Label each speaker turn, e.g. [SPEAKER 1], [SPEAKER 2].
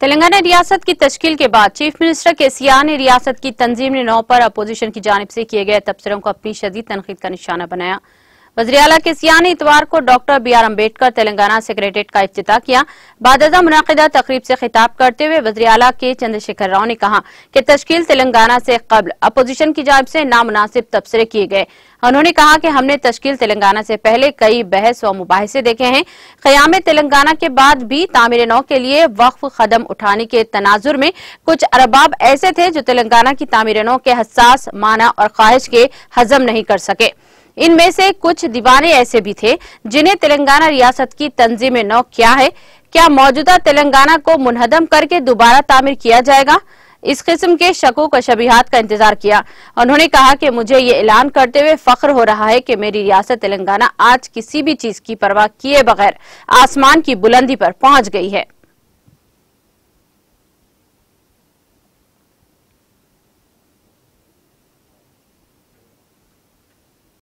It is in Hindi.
[SPEAKER 1] तेलंगाना रियासत की तश्कील के बाद चीफ मिनिस्टर केसीआर ने रियासत की तंजीम ने 9 पर अपोजिशन की जानिब से किए गए तबसरों को अपनी शदीद तनकीद का निशाना बनाया। वज़ीर आला केसीआर ने इतवार को doctor B R. Ambedkar Telangana secretariat का इफ्तिताह किया। बादअज़ा मुनाक़िदा तकरीब से खिताब करते हुए वज़ीर आला के चंद्रशेखर राव ने कहा कि तश्कील तेलंगाना से कबल अपोजिशन की जानिब से नामुनासिब तबसरे किए गए। उन्होंने कहा कि हमने तश्कील तेलंगाना से पहले कई बहस व मुबाहिसे देखे हैं। क़याम तेलंगाना के बाद भी तामीर नौ के लिए वक्फ कदम उठाने के तनाजुर में कुछ अरबाब ऐसे थे जो तेलंगाना की तामीर नौ के हसास माना और ख्वाहिश के हजम नहीं कर सके। इनमें से कुछ दीवाने ऐसे भी थे जिन्हें तेलंगाना रियासत की तंजीम नौ क्या है, क्या मौजूदा तेलंगाना को मुनहदम करके दोबारा तामीर किया जाएगा, इस किस्म के शकूक व शबीहात का इंतजार किया। उन्होंने कहा कि मुझे ये ऐलान करते हुए फख्र हो रहा है कि मेरी रियासत तेलंगाना आज किसी भी चीज की परवाह किए बगैर आसमान की बुलंदी पर पहुंच गई है।